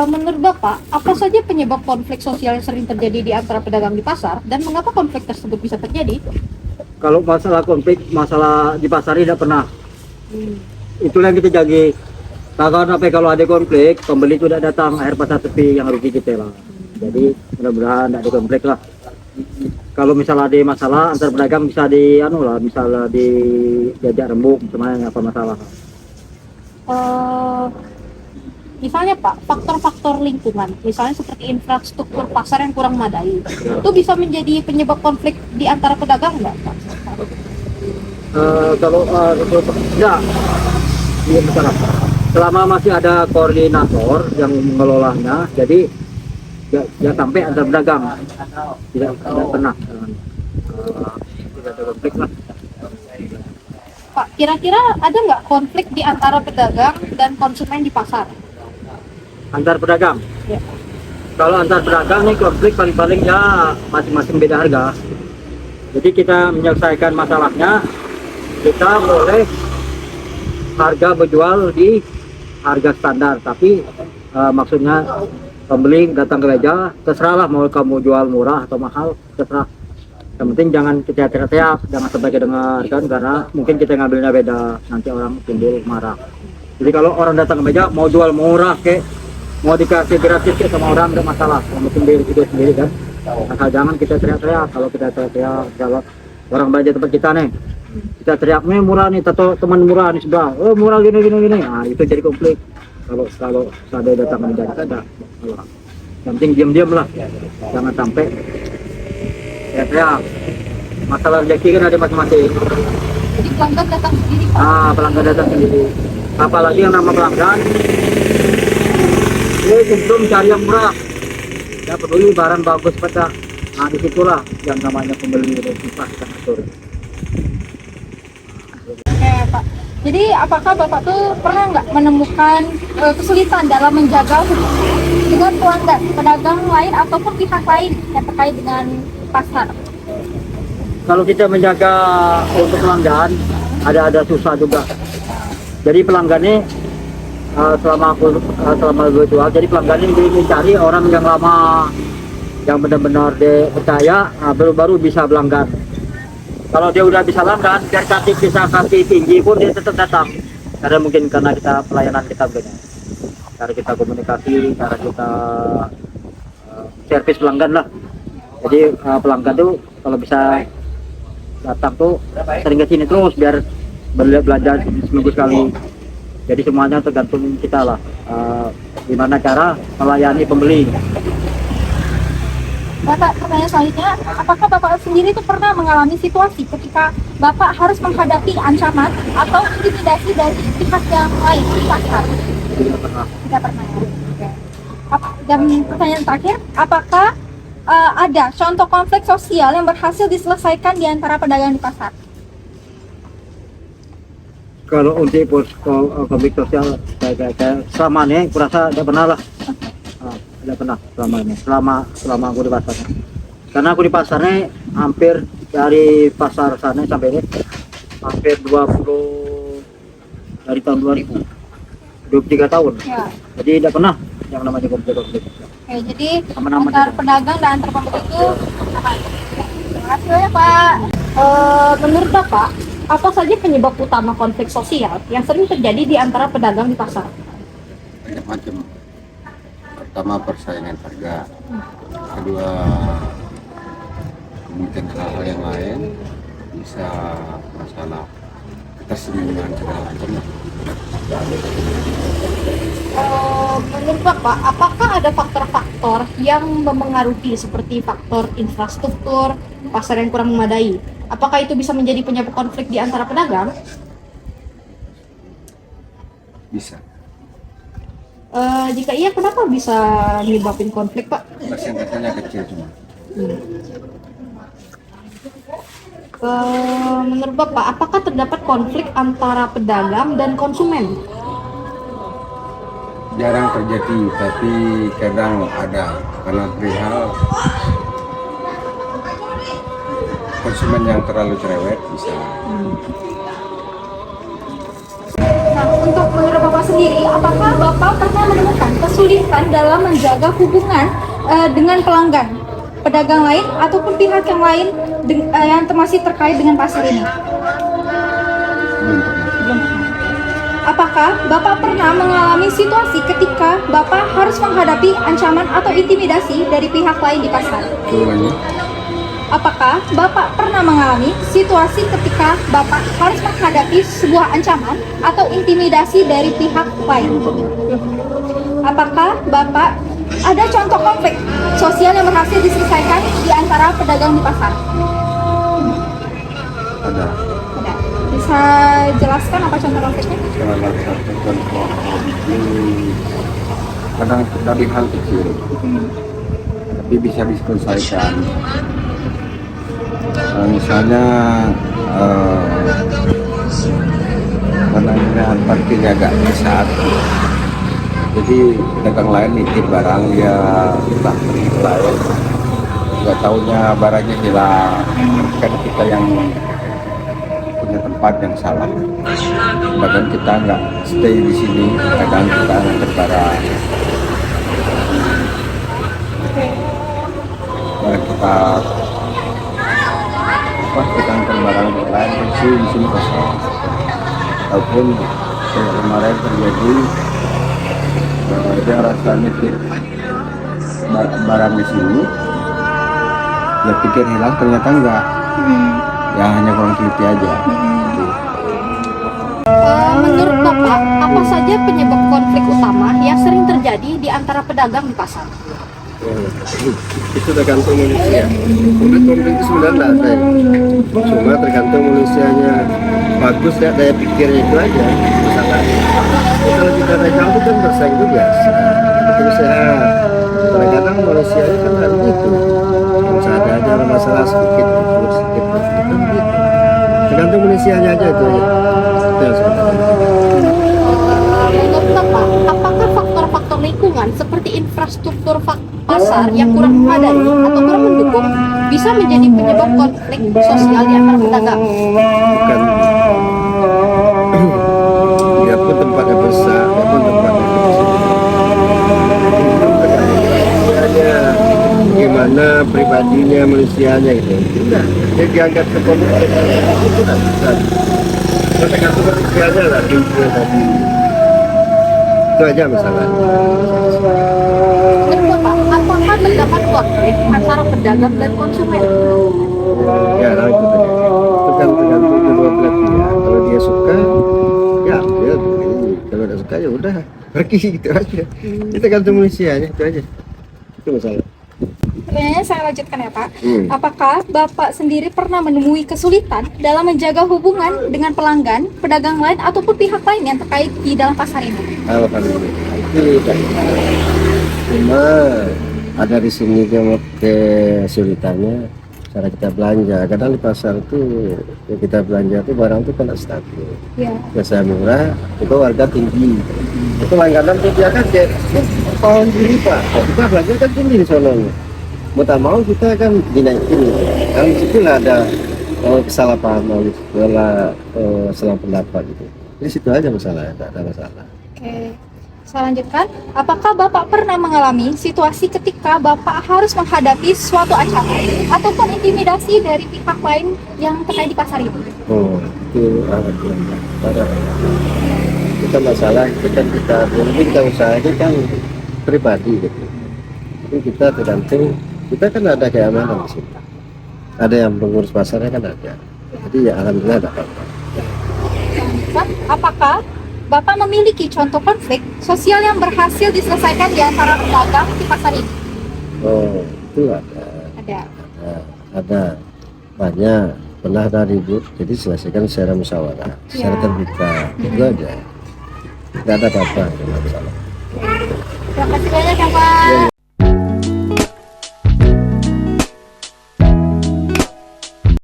Menurut Bapak, apa saja penyebab konflik sosial yang sering terjadi di antara pedagang di pasar dan mengapa konflik tersebut bisa terjadi? Kalau masalah konflik, masalah di pasar tidak pernah. Hmm. Itulah yang kita jaga. Kalau ada konflik, pembeli itu tidak datang, akhir pasar sepi, yang rugi kita lah. Jadi mudah-mudahan tidak ada konflik lah. Kalau misalnya ada masalah antar pedagang bisa misalnya diajak rembuk, semuanya apa masalah. Eh, Misalnya Pak, faktor-faktor lingkungan, misalnya seperti infrastruktur pasar yang kurang memadai, itu bisa menjadi penyebab konflik di antara pedagang nggak Pak? Kalau ya, iya masalah. Selama masih ada koordinator yang mengelolanya, jadi ya sampai antar pedagang tidak pernah tidak ada konflik lah. Pak, kira-kira ada nggak konflik di antara pedagang dan konsumen di pasar? Antar pedagang. Ya. Kalau antar pedagang nih konflik paling-paling ya masing-masing beda harga. Jadi kita menyelesaikan masalahnya, kita boleh harga berjual di harga standar, tapi maksudnya pembeli datang ke meja, terserahlah mau kamu jual murah atau mahal, terserah. Yang penting jangan kita teriak-teriak, jangan sampai kedengarkan karena mungkin kita ngambilnya beda, nanti orang timbul marah. Jadi kalau orang datang ke meja mau jual murah mau dikasih gratis sama orang nggak masalah, yang penting diri kita sendiri kan. Asal jangan kita teriak-teriak. Kalau kita teriak-teriak, kalau orang belanja tempat kita nih, kita teriak nih murah nih, atau teman murah nih sudah, oh murah gini, nah itu jadi konflik. Kalau ada datang ke meja kita ada masalah. Yang penting diam-diam lah, jangan sampai teriak-teriak. Masalah rezeki kan ada masing-masing. Jadi pelanggan datang sendiri Pak? Pelanggan datang sendiri. Apalagi yang nama pelanggan, cenderung cari yang murah. Ya peduli barang bagus pada. Nah disitulah yang namanya pembeli itu kita atur. Oke Pak. Jadi apakah Bapak tuh pernah nggak menemukan kesulitan dalam menjaga hubungan dengan pelanggan, pedagang lain ataupun pihak lain yang terkait dengan pasar? Kalau kita menjaga untuk pelanggan ada susah juga. Jadi pelanggannya selama gue jual, jadi pelanggan ini mencari orang yang lama, yang benar-benar dia percaya, baru bisa pelanggan. Kalau dia udah bisa pelanggan, biar bisa kasih tinggi pun dia tetap datang. Karena mungkin karena pelayanan kita begini, cara kita komunikasi, cara kita servis pelanggan lah. Jadi pelanggan tuh kalau bisa datang tuh sering ke sini terus biar belanja seminggu sekali. Jadi semuanya tergantung kita lah, gimana cara melayani pembeli. Bapak, pertanyaan selanjutnya, apakah Bapak sendiri itu pernah mengalami situasi ketika Bapak harus menghadapi ancaman atau intimidasi dari pihak yang lain di pasar? Tidak pernah. Tidak pernah ya? Oke. Dan pertanyaan terakhir, apakah ada contoh konflik sosial yang berhasil diselesaikan di antara pedagang di pasar? Kalau untuk konflik sosial kayak selama ini kurasa tidak pernah lah. Tidak pernah selama aku di pasarnya. Karena aku di pasarnya hampir dari pasar sana sampai ini hampir 20 dari tahun 2000, 23 tahun. Ya. Jadi tidak pernah yang namanya konflik. Oke, jadi Aman-aman antar aja. pedagang dan antar pembeli itu aman. Terima kasih ya Pak. Menurut Bapak, apa saja penyebab utama konflik sosial yang sering terjadi di antara pedagang di pasar? Macam-macam. Pertama persaingan harga, kedua mungkin hal-hal yang lain, bisa masalah ketersinggungan segala macam. Menurut Bapak, apakah ada faktor-faktor yang mempengaruhi seperti faktor infrastruktur, pasar yang kurang memadai? Apakah itu bisa menjadi penyebab konflik di antara pedagang? Bisa. Jika iya, kenapa bisa menyebabkan konflik, Pak? Persentasenya kecil cuma. Menurut Bapak, apakah terdapat konflik antara pedagang dan konsumen? Jarang terjadi, tapi kadang ada karena perihal konsumen yang terlalu cerewet bisa. Nah, untuk menurut Bapak sendiri, apakah Bapak pernah menemukan kesulitan dalam menjaga hubungan dengan pelanggan, pedagang lain ataupun pihak yang lain yang masih terkait dengan pasar ini? Belum pernah. Belum pernah. Apakah Bapak pernah mengalami situasi ketika Bapak harus menghadapi ancaman atau intimidasi dari pihak lain di pasar? Ulangi. Apakah Bapak pernah mengalami situasi ketika Bapak harus menghadapi sebuah ancaman atau intimidasi dari pihak lain? Apakah Bapak ada contoh konflik sosial yang berhasil diselesaikan di antara pedagang di pasar? Ada Ada. Bisa jelaskan apa contoh konfliknya? salah satu contoh ini kadang dari hal kecil tapi bisa diselesaikan. Misalnya penanganan parkirnya agak besar, jadi pedagang lain nitip barang dia tak pergi lain, nggak taunya barangnya hilang, kan kita yang punya tempat yang salah. Kadang kita nggak stay di sini, kadang kita ngantar barang. Barang kita kita ngantar barang lain di sini kosong. Ataupun kayak kemarin terjadi dia rasa nitip barang di sini, dia pikir hilang ternyata enggak, ya hanya kurang teliti aja. Menurut Bapak, apa saja penyebab konflik utama yang sering terjadi di antara pedagang di pasar? Itu tergantung manusia. Konflik itu sebenarnya tidak ada ya. Cuma tergantung manusianya bagus ya, daya pikirnya itu aja masalahnya. Kalau kita dagang itu kan bersaing itu biasa, itu sehat. Kadang-kadang manusia itu kan harus itu. Kalau ada masalah sedikit, terus sedikit, itu begitu. Tergantung manusianya aja itu aja. Itu yang sebenarnya. Menurut Bapak, apakah faktor-faktor lingkungan seperti infrastruktur pasar yang kurang memadai atau kurang mendukung bisa menjadi penyebab konflik sosial di antara pedagang? Bukan dia pun tempatnya besar, dia pun tempatnya kecil. Manusianya, gimana pribadinya manusianya itu udah dia diangkat ke komunitas itu kan bisa. Tergantung manusianya lah lingkungan tadi. Itu aja masalahnya. Menurut Bapak, apakah terdapat konflik antara pedagang dan konsumen? Ya, nah itu tadi. Itu kan tergantung kedua belah pihak. Kalau dia suka, ya dia beli. Kalau tidak suka ya udah pergi gitu aja. Itu tergantung manusianya itu aja. Itu masalah. Pertanyaannya saya lanjutkan ya Pak. Apakah Bapak sendiri pernah menemui kesulitan dalam menjaga hubungan dengan pelanggan, pedagang lain ataupun pihak lain yang terkait di dalam pasar ini? Alhamdulillah. Itu cuma ada di sini yang kesulitannya cara kita belanja. Kadang di pasar itu yang kita belanja itu barang itu kan stabil. Ya. Biasa murah, itu harga tinggi. Itu kadang-kadang tuh dia kan kayak tahun ini Pak, kita belanja kan tinggi di sononya. Mau tak mau kita kan dinaikin. Kan disitulah ada kesalahpahaman, salah pendapat gitu. Di situ aja masalahnya, tak ada masalah. Oke. Saya lanjutkan. Apakah Bapak pernah mengalami situasi ketika Bapak harus menghadapi suatu ancaman ataupun intimidasi dari pihak lain yang terkait di pasar ini? Oh, itu alhamdulillah. Kita masalah itu kan kita usaha itu kan pribadi gitu. Itu kita tergantung, kita kan ada keamanan di sini. Ada yang pengurus pasarnya kan ada. Jadi ya alhamdulillah ada apa-apa. Apakah Bapak memiliki contoh konflik sosial yang berhasil diselesaikan di antara pedagang di pasar ini? Oh, itu ada. Ada banyak. Pernah ada ribut, jadi selesaikan secara musyawarah, secara terbuka. Itu aja. Nggak ada apa-apa, nggak ada masalah. Terima kasih banyak ya Pak.